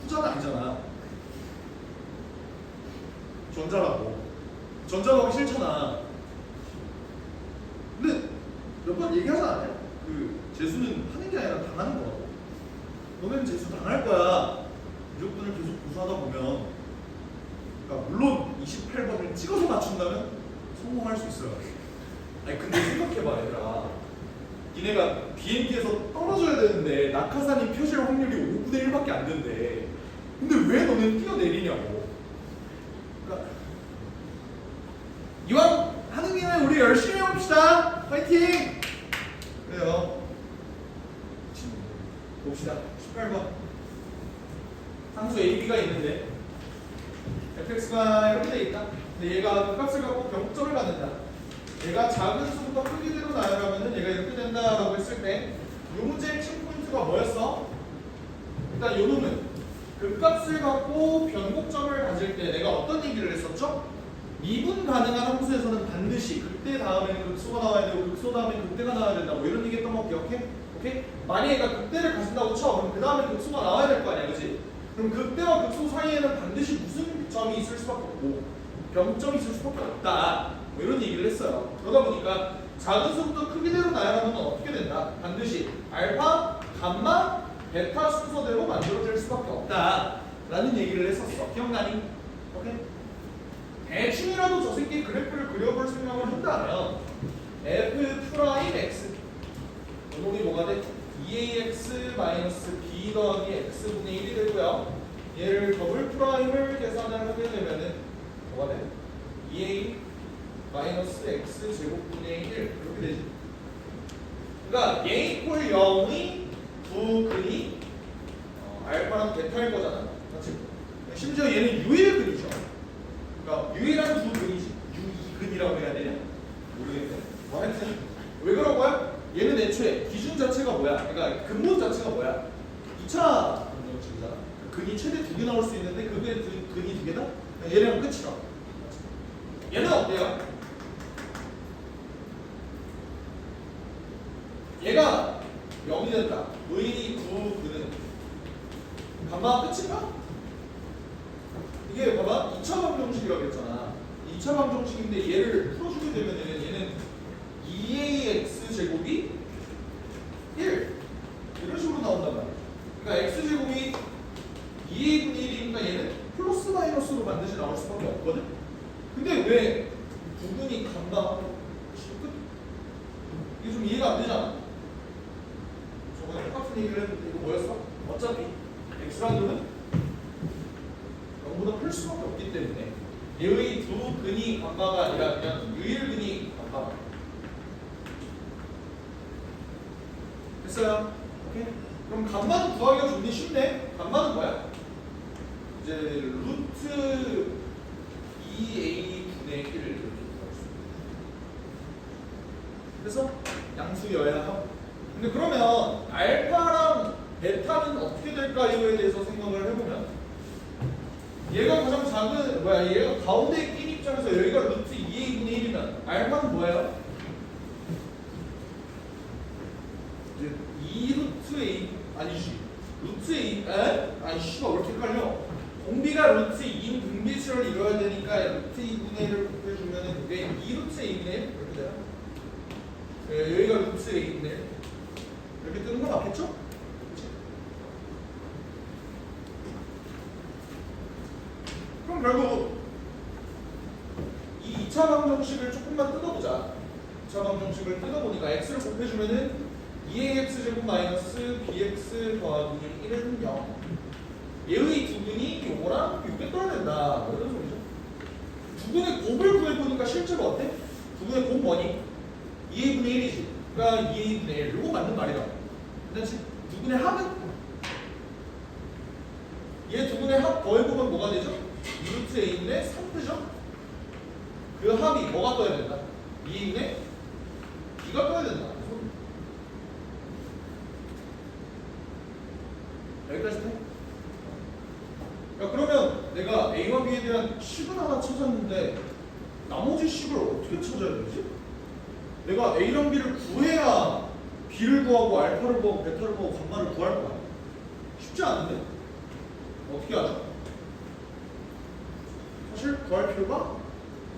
후자는 아니잖아. 전자라고. 전자가 하기 싫잖아. 근데 몇 번 얘기하지 않아요? 그 재수는 하는 게 아니라 당하는 거라고. 너네는 재수 당할 거야. 미적분을 계속 고수하다 보면. 그러니까 물론 28번을 찍어서 맞춘다면 성공할 수 있어요. 아니 근데 생각해봐 얘들아. 니네가 비행기에서 떨어져야 되는데 낙하산이 펴질 확률이 5분의 1밖에 안 된대. 근데 왜 너는 뛰어내리냐고. 그러니까 이왕 하는 김에 우리 열심히 해봅시다. 파이팅! 그래요. 봅시다. 18번. 상수 AB가 있는데 fx가 이렇게 돼 있다. 근데 얘가 그 값을 갖고 병점을 갖는다. 얘가 작은 수부터 크기대로 나열하면은 얘가 이렇게 된다라고 했을 때 이 문제의 핵심 포인트가 뭐였어? 일단 요 놈은 그 값을 갖고 변곡점을 가질 때 내가 어떤 얘기를 했었죠? 미분 가능한 함수에서는 반드시 극대 다음에는 극소가 나와야 되고 극소 다음에 극대가 나와야 된다. 뭐 이런 얘기 했던 거 기억해? 오케이? 만약에 얘가 극대를 가진다고 쳐. 그럼 그 다음에 극소가 나와야 될 거 아니야, 그치? 그럼 극대와 극소 사이에는 반드시 무슨 점이 있을 수밖에 없고 병점이 있을 수밖에 없다. 뭐 이런 얘기를 했어요. 그러다 보니까 작은 수부터 크기대로 나열하면 어떻게 된다? 반드시 알파, 감마, 베타 순서대로 만들어질 수밖에 없다. 라는 얘기를 했었어. 기억나니? 오케이? 대충이라도 저 새끼 그래프를 그려볼 생각을 한다면 f'(x) 이놈이 뭐가 돼? 2ax 마이너스 b 더하기 x분의 1이 되고요. 얘를 더블 프라임을 계산을 하게 되면은 뭐가 돼? 2a 마이너스 x 제곱분의 1 이렇게 되지. 그러니까 얘 이퀄 0의 두 근이 알파랑 베타일 거잖아. 맞지? 심지어 얘는 유일 근이죠. 그러니까 유일한 두 근이지. 유이근이라고 해야 되냐? 모르겠네. 뭐 하여튼 왜 그런 거야? 얘는 애초에 기준 자체가 뭐야? 그러니까 근본 자체가 뭐야? 2차 방정식이잖아. 근이 최대 2개 나올 수 있는데 그 근이 2개다? 얘랑 끝이라고. 얘는 어때요? 얘가 0이 된다. 의 두 근은 간마가 끝인가? 이게 봐봐 2차 방정식이라고 했잖아. 2차 방정식인데 얘를 풀어주게 되면 얘는 2ax 제곱이 1 이런 식으로 나온단 말이야. 그러니까 x 제곱이 2a분의 1이니까 얘는 플러스 마이너스로 반드시 나올 수밖에 없거든. 근데 왜 부분이 간마하고 끝? 이게 좀 이해가 안 되잖아. 저번에 똑같은 얘기를 했는데 이거 뭐였어? 어차피 x라는 0보다 클 수밖에 없기 때문에 얘의 두 근이 간마가 아니라 그냥 유일근이 간마. 됐어요? 오케이? 그럼 간마는 구하기가 좀 쉽네. 간마는 뭐야? 이제 루트 2a분의 1을 이렇게 구할 수 있습니다. 그래서 양수여야 하고. 근데 그러면 알파랑 베타는 어떻게 될까요에 대해서 생각을 해보면 얘가 가장 작은 얘가 가운데에 낀 입장에서 여기가 루트 2a분의 1이면 알파는 뭐예요? 이제 2루트 a 아니지 루트 a 아니 씨발 왜 이렇게 헷갈려? 공비가 루트 2인 분비수를 이뤄야 되니까 루트 2분의 1을 곱해주면 그게 2루트 a분의 1 이렇게 돼요. 여기가 루트 a분의 1 이렇게 뜨는 거 맞겠죠? 그치? 그럼 결국 이 2차 방정식을 조금만 뜯어보자. 2차 방정식을 뜯어보니까 x를 곱해주면은 2ax 제곱 마이너스 bx 더하기 1은 0. 얘의 두 근이 요거랑 요게 떠야 된다. 뭐 이런 소리죠. 두 근의 곱을 구해보니까 실제로 어때? 두 근의 곱 뭐니? 2a분의 1이지. 그러니까 2a분의 1. 요거 맞는 말이다. 그렇지? 두 근의 합은? 얘 두 근의 합 더해보면 뭐가 되죠? 루트 a분의 3 되죠? 그 합이 뭐가 떠야 된다? 2a분의 b가 떠야 된다. 여기까지 돼? 야, 그러면 내가 A와 B에 대한 식을 하나 찾았는데 나머지 식을 어떻게 찾아야 되지? 내가 A랑 B를 구해야 B를 구하고 알파를 구하고 베타를 구하고 감마를 구할 거야. 쉽지 않은데? 어떻게 하죠? 사실 구할 필요가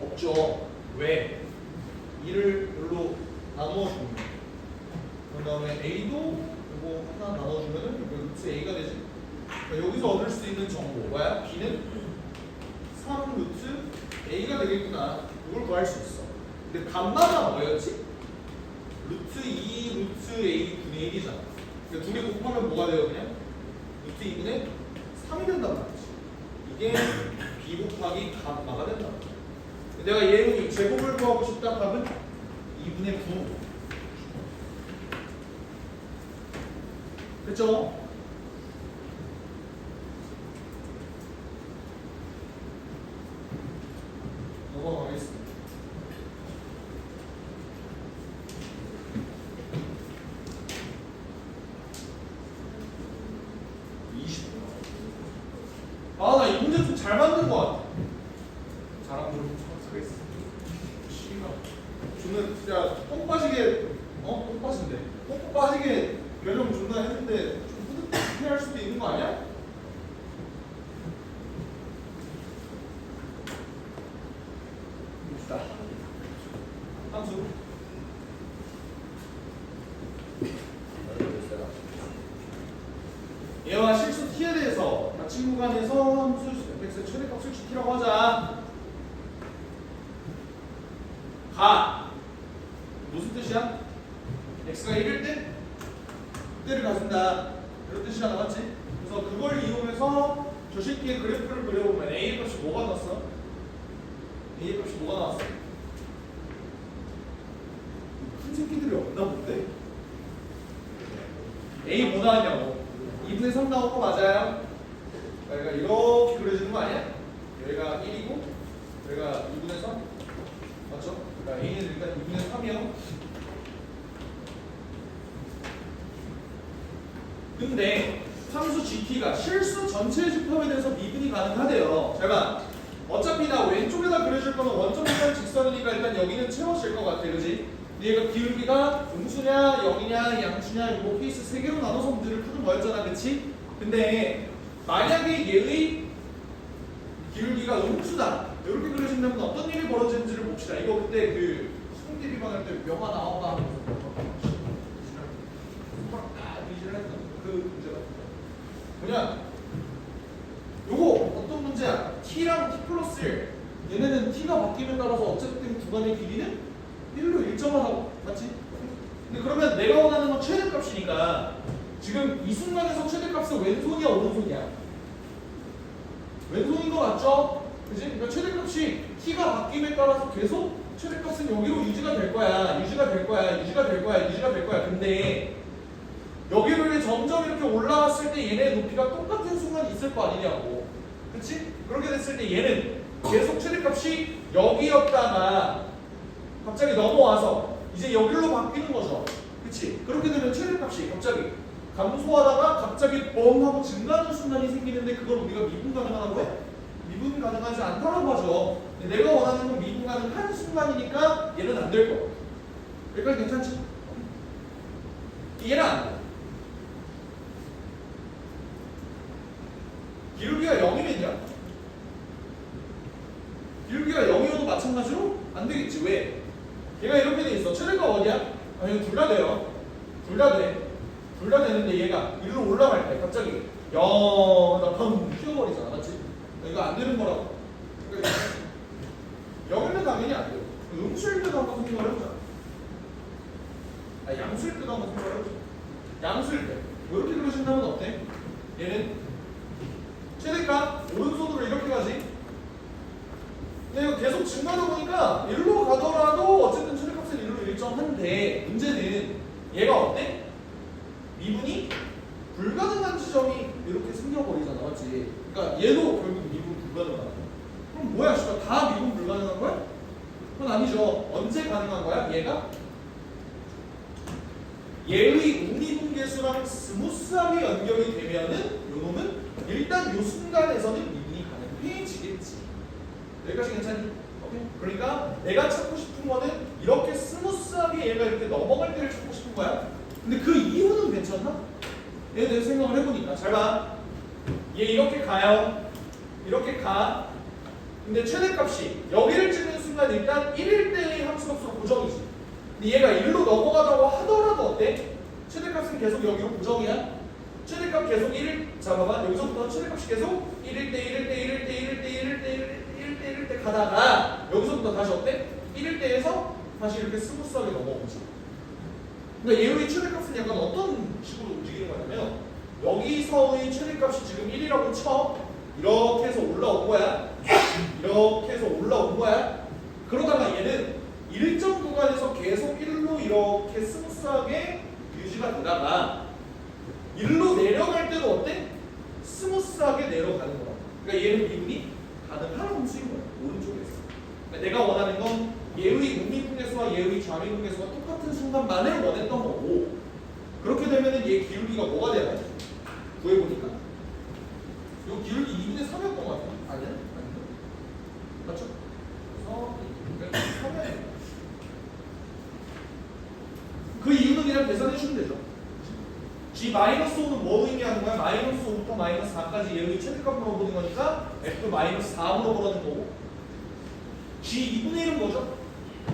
없죠. 왜? 2를 별로 나누어 주면 그 다음에 A도 이거 하나 나눠주면은 루트 A가 되지. 그러니까 여기서 얻을 수 있는 정보 뭐야? B는 3 루트 A가 되겠구나. 이걸 구할 수 있어. 근데 감마가 뭐였지? 루트 2 루트 A 분의 1이잖아. 그러니까 두 개 곱하면 뭐가 돼요? 그냥 루트 2분의 3이 된단 말이지. 이게 B 곱하기 감마가 된다. 내가 얘의 제곱을 구하고 싶다 하면 2분의 9. 그쵸? 넘어가겠습니다. 아, 나 이 문제 좀 잘 만든 것 같아. 잘한 거를 좀 참석했어. 씨가. 저는 진짜 똥 빠지게, 똥 빠진대. 똥 빠지게 별명 존나 했는데 좀 뿌듯해할 수도 있는 거 아니야? 봅시다. 함수. 얘와 실수 t에 대해서 닫힌 구간에서 함수 fx의 최대값을 t라고 하자. 가. 무슨 뜻이야? x가 1일 때 그때를 가진다. 이런 뜻이야, 나왔지? 그래서 그걸 이용해서 저 새끼의 그래프를 그려보면 a의 값이 뭐가 나왔어? a의 값이 뭐가 나왔어? 새끼들이 없나 본데? A 뭐 나왔냐고. 2분의 3 나온 거 맞아요? 여기가 이렇게 그려지는 거 아니야? 여기가 1이고 여기가 2분의 3 맞죠? 그러니까 A는 일단 2분의 3이요. 근데 함수 GT가 실수 전체 집합에 대해서 미분이 가능하대요. 제가 어차피 나 왼쪽에다 그려줄 거는 원점보다는 직선이니까 일단 여기는 채워질 것 같아, 그지? 근데 얘가 기울기가 음수냐, 0이냐, 양수냐 이거 케이스 3개로 나눠서 문제를 푸는 거였잖아, 그치? 근데 만약에 얘의 기울기가 음수다 이렇게 그려진다면 어떤 일이 벌어지는지를 봅시다. 이거 그때 그 수능기 비방할 때 명화 나와봐 하면서 그 문제가 뭐냐? 요거 어떤 문제야? t랑 t 플러스 1 얘네는 t가 바뀌면 따라서 어쨌든 구간의 길이는 1로 일정하다고 맞지? 근데 그러면 내가 원하는 건 최대값이니까 지금 이 순간에서 최대값은 왼손이야 오른손이야? 왼손인 거 맞죠? 그지? 그러니까 최대값이 t가 바뀜에 따라서 계속 최대값은 여기로 유지가 될 거야. 유지가 될 거야. 유지가 될 거야. 유지가 될 거야. 근데 여기로 점점 이렇게 올라갔을 때 얘네 높이가 똑같은 순간이 있을 거 아니냐고. 그치? 그렇게 됐을 때 얘는 계속 최대값이 여기였다가 갑자기 넘어와서 이제 여기로 바뀌는 거죠. 그치? 그렇게 되면 최대값이 갑자기 감소하다가 갑자기 뻥 하고 증가하는 순간이 생기는데 그걸 우리가 미분 가능하다고 해? 미분 가능하지 않다라고 하죠. 근데 내가 원하는 건 미분 가능한 순간이니까 얘는 안 될 거. 여기까지 괜찮지? 얘는 안 돼. 기울기가 0이면요? 기울기가 0이어도 마찬가지로 안 되겠지. 왜? 얘가 이렇게 돼 있어. 최대값 어디야? 아니 둘 다 돼요. 둘 다 돼. 둘 다 되는데 얘가 위로 올라갈 때 갑자기 나 방금 튀어버리잖아. 맞지? 이거 안 되는 거라고. 그러니까 0이면 당연히 안 돼요. 음수일 때도 한번 생각을 해보자. 양수일 때도 한번 생각을 해보자. 양수일 때. 이렇게 그러신다면 어때? 얘는 최대값 오른손으로 이렇게 가지. 근데 이거 계속 증가하다 보니까 일로 가더라도 어쨌든 최대값은 일로 일정한데 문제는 얘가 어때? 미분이 불가능한 지점이 이렇게 생겨버리잖아, 맞지? 그러니까 얘도 결국 미분 불가능하다. 그럼 뭐야, 씨발 다 미분 불가능한 거야? 그건 아니죠. 언제 가능한 거야? 얘가? 얘의 우미분계수랑 스무스하게 연결이 되면은 요놈은 일단 요 순간에서는 미분이 가능해지겠지. 여기까지 괜찮니? 오케이? 그러니까 내가 찾고 싶은 거는 이렇게 스무스하게 얘가 이렇게 넘어갈 때를 찾고 싶은 거야. 근데 그 이유는 괜찮나? 얘에 대해서 생각을 해보니까 잘 봐. 얘 이렇게 가요. 이렇게 가. 근데 최대값이 여기를 찍는 순간 일단 1일 때의 함수값으로 고정이지. 근데 얘가 1로 넘어가다고 하더라도 어때? 최대값은 계속 여기로 고정이야. 최대값 계속 1일, 자 봐봐 여기서부터 최대값이 계속 1일 때 1일 때 1일 때 1일 때 1일 때 1일 때 1일 때 가다가 여기서부터 다시 어때? 1일 때에서 다시 이렇게 스무스하게 넘어오지. 그러니까 얘의 최대값은 약간 어떤 식으로 움직이는 거냐면 여기서의 최대값이 지금 1이라고 쳐. 이렇게 해서 올라온 거야. 이렇게 해서 올라온 거야. 그러다가 얘는 일정 구간에서 계속 1로 이렇게 스무스하게 유지가 되다가 1로 내려갈 때도 어때? 스무스하게 내려가는 거야. 그러니까 얘는 미분이 가능한 함수인 거야. 오른쪽에서. 그러니까 내가 원하는 건 얘의 우미분계수와 얘의 좌미분계수가 똑같은 순간만을 원했던 거고 그렇게 되면은 얘 기울기가 뭐가 돼야 돼? 구해보니까 요 기울기 2분의 3이었던 거 같아. 아니야? 아닌가? 맞죠? 그래서 3이야. 그 이유는 그냥 계산해 주면 되죠. G-5는 뭐 의미하는 거야? -5부터 -4까지 얘의 최대값 물어보는 거니까 F-4으로 걸어는 거고 G2분의 1은 뭐죠?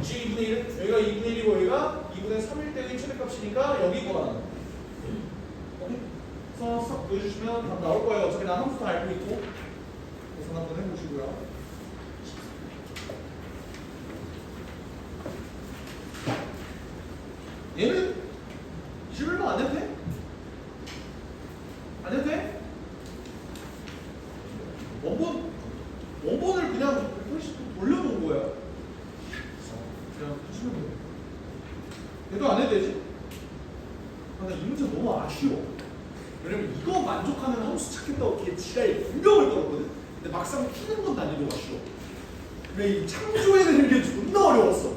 G2분의 1은 여기가 2분의 1이고 여기가 2분의 3일 때의 최대값이니까 여기 거라는 거. 오케이? 그래서 싹 보여주시면 답 나올 거예요. 어차피 난 함수 다 알고 있고 계산 한번 해보시고요. 얘는 21번 안 해도 돼? 안 해도 돼? 원본을 그냥 180도 돌려놓은 거야. 그냥 하시면 돼요. 별도 안 해도 되지? 아, 나 이 문제 너무 아쉬워. 왜냐면 이거 만족하는 함수 찾겠다고 걔 지랄 분명을 걸었거든? 근데 막상 푸는 건 난이도가 쉬워. 근데 이 창조해내는 게 존나 어려웠어.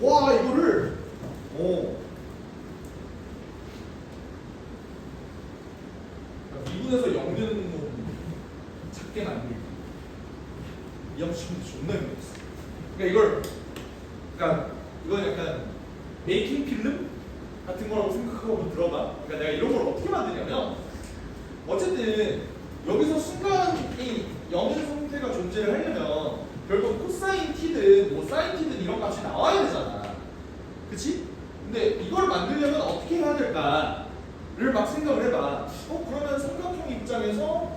와, 이거를, 미분에서 0 되는 거 작게 만들기. 이 함수 찾는 게 존나 힘들었어. 그러니까 이건 약간 메이킹 필름 같은 거라고 생각하고 들어봐. 그러니까 내가 이런 걸 어떻게 만드냐면, 어쨌든 여기서 순간이 0인 상태가 존재를 하려면 결국 코사인 t든 뭐 사인 t든 이런 값이 나와야 되잖아. 그치? 근데 이걸 만들려면 어떻게 해야 될까를 막 생각을 해봐. 그러면 삼각형 입장에서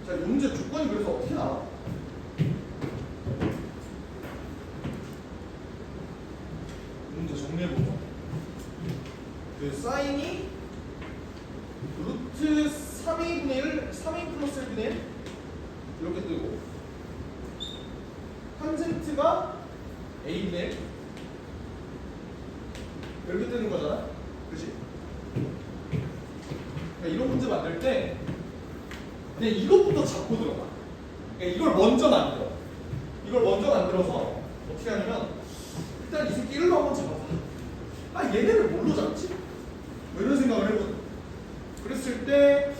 자, 이 문제 조건이 그래서 어떻게 나와? 문제 정리해보자. 그 사인이 루트 3a분의 1, 3a 플러스 1분의 1 이렇게 뜨고 탄젠트가 a분의 1 이렇게 뜨는 거잖아. 그치? 그러니까 이런 문제 만들 때 그냥 이것부터 잡고 들어가. 그러니까 이걸 먼저 만들어. 이걸 먼저 만들어서 어떻게 하냐면 일단 이 새끼 1로 한번 잡아봐. 아, 얘네를 뭘로 잡지? 뭐 이런 생각을 해보자. 그랬을 때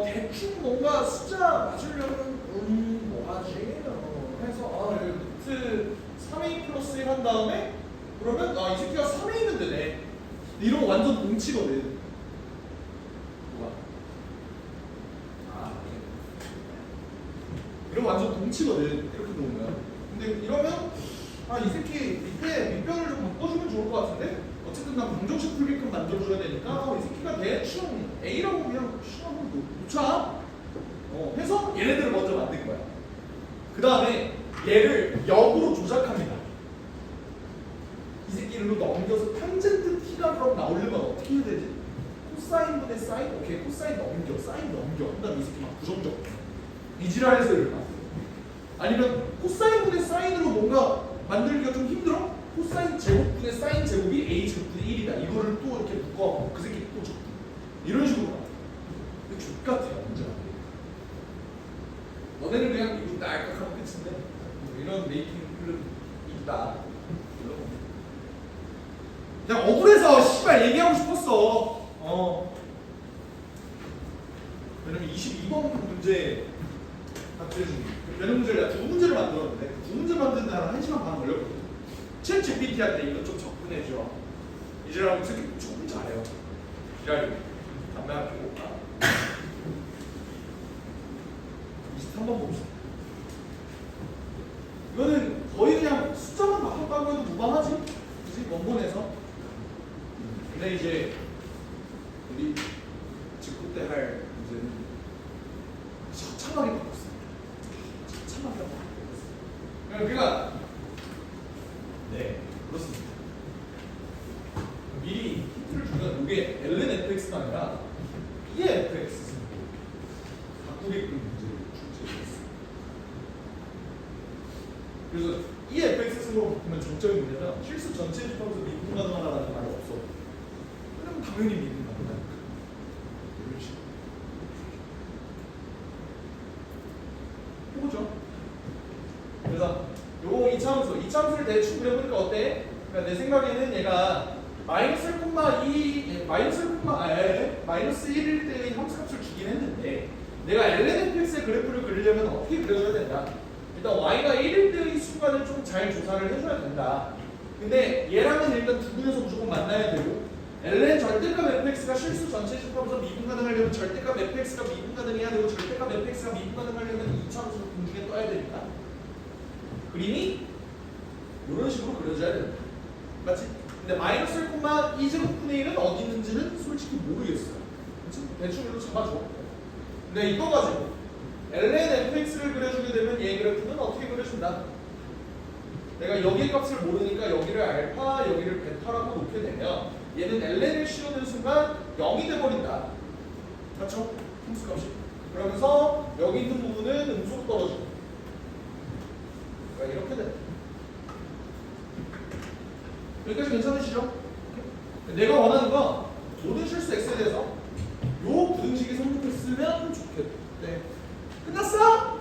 대충 뭔가 숫자 맞으려면 뭐하지? 해서 루트 3a 플러스 1 한 다음에 그러면 이 새끼가 3a면 되네. 이런 거 완전 동치거든. 뭐가? 이런 거 완전 동치거든. 이렇게 놓으면. 근데 이러면 이 새끼 밑변을 좀 바꿔주면 좋을 것 같은데? 어쨌든 난 방정식 풀게끔 만들어줘야 되니까 이 새끼가 대충 A라고 그냥 한번 놓자. 해서 얘네들을 먼저 만든 거야. 그 다음에 얘를 역으로 조작합니다. 이 새끼를 넘겨서 탄젠트 T가 그럼 나오려면 어떻게 해야 되지? 코사인분의 사인? 오케이, 코사인 넘겨, 사인 넘겨. 그 다음에 이 새끼 막 부정적. 이지랄해서 이럴까? 아니면 코사인분의 사인으로 뭔가 만들기가 좀 힘들어? 코사인 제곱분의 사인 제곱이 a 제곱분의 1이다. 이거를 또 이렇게 묶어 그 새끼 또 적고 이런 식으로 가. 근데 족같아요 문제가. 너네는 그냥 이거 딸깍하면 끝인데 이런 메이킹 필름 있다. 그냥 억울해서 씨발 얘기하고 싶었어. 왜냐면 22번 문제 변형 문제를 내가 2문제를 만들었는데 그 2문제 만드는 데 한 1시간 반 걸렸거든. 챗 GPT한테 이거 좀 접근해줘. 이제라고 새끼 조금 잘해요. 기다려. 담배 하나 피고 올까? 23번 봅시다. 이거는 거의 그냥 숫자만 바꿨다고 해도 무방하지? 그치? 원본에서. 근데 이제 우리 직구 때 할 문제는 처참하게 바꿨어요. 처참하게 바꿨어요. 그러니까 네, 그렇습니다. 미리 힌트를 주면 이게 lnfx가 아니라 bfx 바꾸게끔 문제를 출제했어요. 그래서 efx로 바꾸면 정적인 문제는 실수 전체에 집합해서 미분 가능하다는 말이 없어. 그러면 당연히 미분 가능하니까. 이런 식으로. 해보죠. 그래서 요 이차함수를 대충 그려보니까 어때? 그러니까 내 생각에는 얘가 마이너스 1일 때의 함수값을 주긴 했는데 내가 lnfx의 그래프를 그리려면 어떻게 그려줘야 된다? 일단 y가 1일 때의 순간을 좀 잘 조사를 해줘야 된다. 근데 얘랑은 일단 두 분에서 무조건 만나야 되고 ln 절대값 fx가 실수 전체 집합에서 미분 가능하려면 절대값 fx가 미분 가능해야 되고 절대값 fx가 미분 가능하려면 2차함수 공중에 떠야 되니까 그림이 이런 식으로 그려져야 된다. 맞지? 근데 마이너스 1, 2제곱분의 1은 어디 있는지는 솔직히 모르겠어요. 그치? 대충 이로 잡아줘. 근데 이거 가지고 ln fx를 그려주게 되면 얘 그래프는 어떻게 그려준다? 내가 여기의 값을 모르니까 여기를 알파, 여기를 베타라고 놓게 되면 얘는 ln을 실어낸 순간 0이 돼버린다. 맞죠? 함수값이. 그러면서 여기 있는 부분은 음수로 떨어지고 이렇게 된다. 여기까지 괜찮으시죠? 내가 원하는 건 모든 실수 x에 대해서 요 부등식이 성립했으면 좋겠대. 끝났어?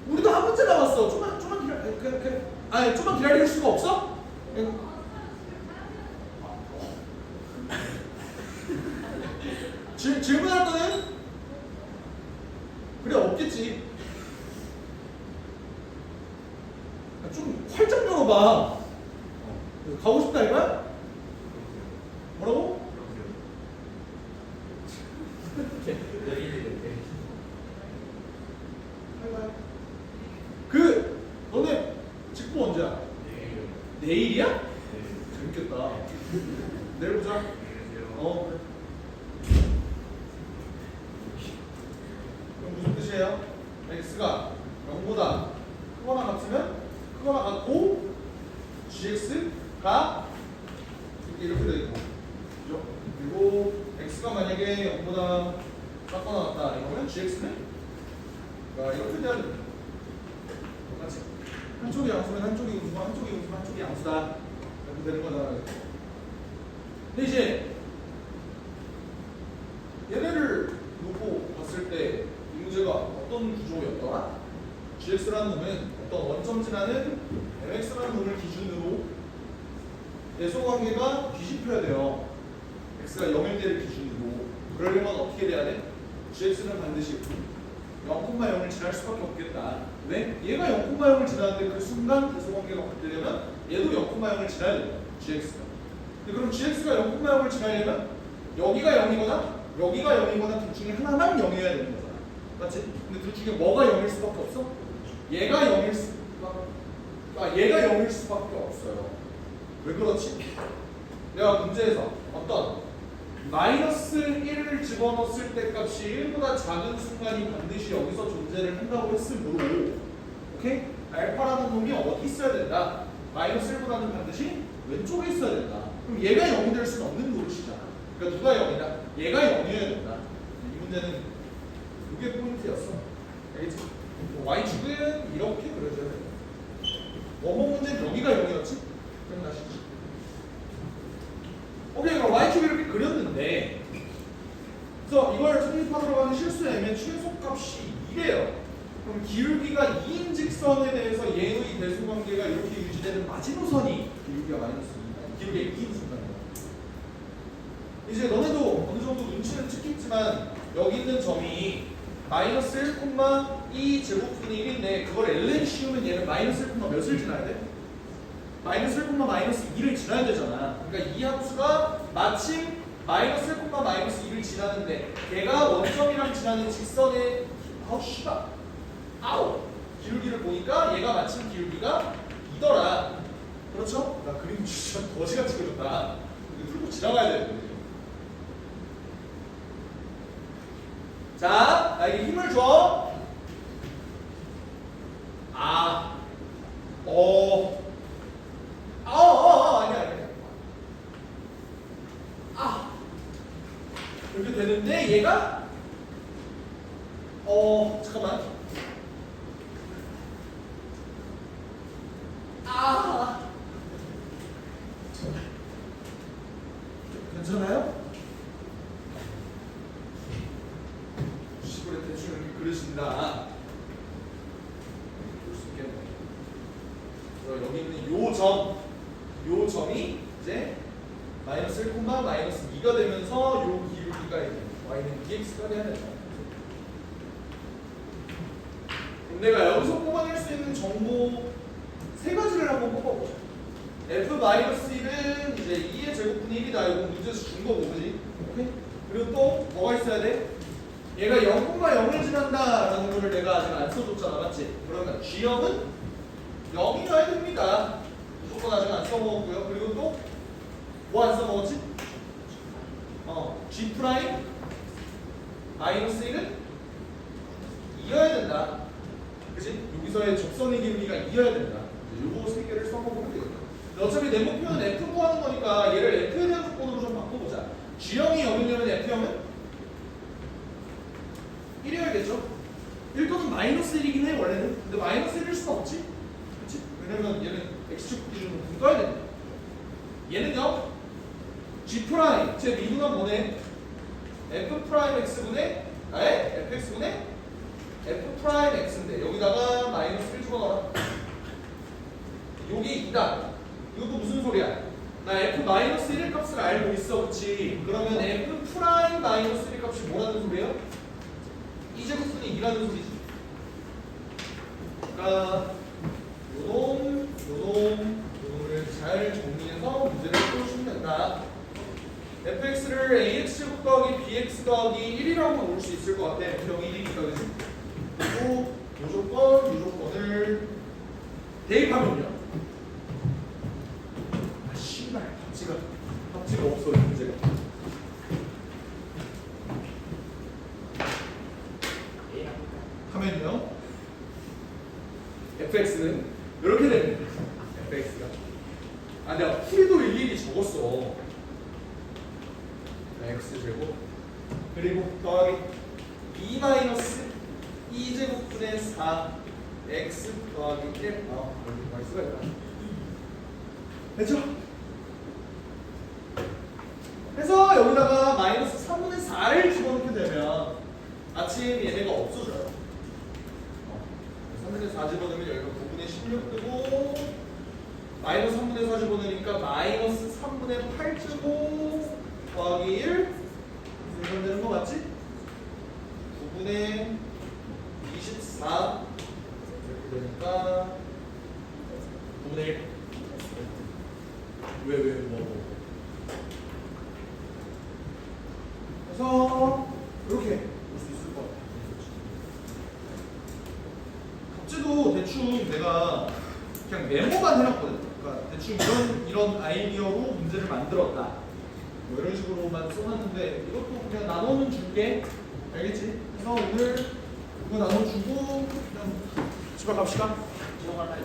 우리도 한 문제 남았어. 좀만 기다려. 아니 좀만 기다릴 수가 없어? 질문할 거는 그래 없겠지. 좀 활짝 열어봐. 가고 싶다 이거야? 뭐라고? 그 너네 직보 언제야? 내일이야? 재밌겠다. 내일 보자. 그래. 그럼 무슨 뜻이에요? x가 0보다 크거나 같으면 크거나 같고 gx가 이렇게 돼 있고, 그죠? 그리고 x가 만약에 0보다 작거나 같다 이러면 gx는 이렇게 돼야 됩니다. 똑같이 한쪽이 양수면 한쪽이 음수고 한쪽이 음수면 한쪽이 양수다 이렇게 되는 거잖아. 근데 이제 얘네를 놓고 봤을 때 이 문제가 어떤 구조였더라? gx라는 놈은 어떤 원점 지나는 mx라는 놈을 기준으로 대소관계가 뒤집혀야 돼요. x가 0일 때를 기준으로. 그러려면 어떻게 돼야 돼? gx는 반드시 0,0을 지날 수밖에 없겠다. 왜? 얘가 0,0을 지나는데 그 순간 대소관계가 바뀌려면 얘도 0,0을 지나야 돼요. gx가. 그럼 gx가 0,0을 지나려면 여기가 0이거나 여기가 0이거나 둘 중에 하나만 0이어야 되는 거잖아. 맞지? 근데 둘 중에 뭐가 0일 수밖에 없어? 얘가 0일 수밖에 없어요. 왜 그렇지? 내가 문제에서 어떤 마이너스 1을 집어넣었을 때 값이 1보다 작은 순간이 반드시 여기서 존재를 한다고 했으므로, 오케이? 알파라는 놈이 어디 있어야 된다? 마이너스 1보다는 반드시 왼쪽에 있어야 된다. 그럼 얘가 0이 될 수는 없는 노릇이잖아. 그러니까 누가 0이다? 얘가 0이어야 된다. 이 문제는 이게 포인트였어. 알겠지? y축은 이렇게 그려줘야 돼. 원본 문제는 여기가 0이었지? 기억나시지? 오케이, 그럼 y축 이렇게 그렸는데, 그래서 이걸 성립하도록 하는 실수의 m의 최소값이 2래요. 그럼 기울기가 2인 직선에 대해서 얘의 대수관계가 이렇게 유지되는 마지노선이 기울기가 마이너스 2, 기울기가 2인 순간이야. 이제 너네도 어느 정도 눈치는 찍겠지만 여기 있는 점이 마이너스 1,2 제곱분의 1인데 그걸 ln 씌우면 얘는 마이너스 1, 몇을 지나야 돼? 마이너스 1, 마이너스 2를 지나야 되잖아. 그러니까 이 함수가 마침 마이너스 1, 마이너스 2를 지나는데 걔가 원점이랑 지나는 직선의 기울기를 보니까 얘가 마침 기울기가 2더라. 그렇죠? 나 그림 진짜 거지같이 그렸다. 이거 풀고 지나가야 되거든요. 자, 나에게 힘을 줘. 아니야. 이렇게 되는데 얘가 잠깐만. 괜찮아요? 시골에 대충 이렇게 그려진다. 볼 수 있겠네. 그래서 여기 있는 요 점이 이제 마이너스 1, 마이너스 2가 되면서 요 기울기가 y는 dx가 돼야 된다. 그럼 내가 여기서 뽑아낼 수 있는 정보 세 가지를 한번 뽑아보자. f-1은 이제 2의 제곱분의 1이다. 이거 문제에서 준 거고, 그지? 오케이? 그리고 또 뭐가 있어야 돼? 얘가 0,0을 지난다라는 거를 내가 아직 안 써줬잖아, 맞지? 그러면 g형은 0이어야 됩니다. 무조건 아직 안 써먹었고요. 그리고 또 뭐 안 써먹었지? g 프라임 마이너스 1은 2여야 된다. 그치? 여기서의 접선의 기울기가 2여야 된다. 요거 세 개를 써먹으면 되겠다. 어차피 내 목표는 f 구하는 거니까 얘를 f에 대한 조건으로 좀 바꿔보자. g형이 0이려면 f형은 1이어야겠죠? 1 또는 마이너스 1이긴 해 원래는. 근데 마이너스 1일 수가 없지? 그치? 왜냐면 얘는 x축 기준으로 묶어야 된다. 얘는요? G 프라임 제 미분은 뭐네? F 프라임 X분의 FX분의 F 프라임 X인데 여기다가 마이너스 1 집어넣어라. 여기 2다. 이것도 무슨 소리야? 나 F 마이너스 1의 값을 알고 있어, 그렇지? 그러면 F 프라임 마이너스 1의 값이 뭐라는 소리야? 이 제곱분이 2라는 소리지. 그러니까 요놈을 잘 정리해서 문제를 풀어주면 된다. fx를 ax 더하기 bx 더하기 1이라고 볼 수 있을 것 같아. 그럼 1이니까 그지? 그리고 요조건을 대입하면요. 아 씨발 합치가 없어 이 문제가. 하면요. fx는 이렇게 됩니다. fx가. 아 내가 풀이도 일일이 적었어. x제곱 그리고 더하기 2 마이너스 2제곱분의 4 x 더하기 1 이렇게 할 수가 있다. 됐죠? 그래서 여기다가 마이너스 3분의 4를 집어넣게 되면 아침 얘네가 없어져요. 3분의 4 집어넣으면 여기가 9분의 16 뜨고 마이너스 3분의 4 집어넣으니까 마이너스 3분의 8 제곱 더하기 1 이렇게 되는 거 맞지? 9분의 24 이렇게 되니까 9분의 1 뭐 그래서 이렇게 볼 수 있을 것 같아. 갑자도 대충 내가 그냥 메모만 해놨거든. 그러니까 대충 이런 아이디어로 문제를 만들었다. 뭐 이런 식으로만 써놨는데 이것도 그냥 나눠는 줄게. 알겠지? 그래서 오늘 이거 나눠주고 그냥 집에 갑시다. 지원할